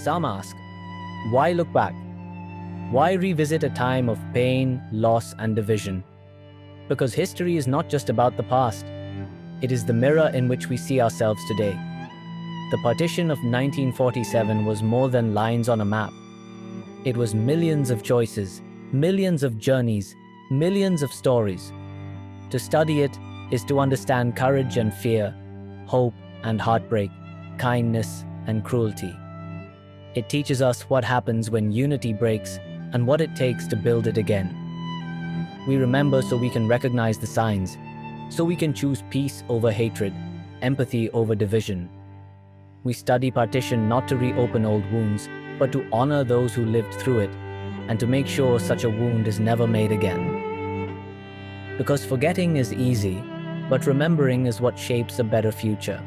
Some ask, why look back? Why revisit a time of pain, loss, and division? Because history is not just about the past. It is the mirror in which we see ourselves today. The partition of 1947 was more than lines on a map. It was millions of choices, millions of journeys, millions of stories. To study it is to understand courage and fear, hope and heartbreak, kindness and cruelty. It teaches us what happens when unity breaks and what it takes to build it again. We remember so we can recognize the signs, so we can choose peace over hatred, empathy over division. We study partition not to reopen old wounds, but to honor those who lived through it, and to make sure such a wound is never made again. Because forgetting is easy, but remembering is what shapes a better future.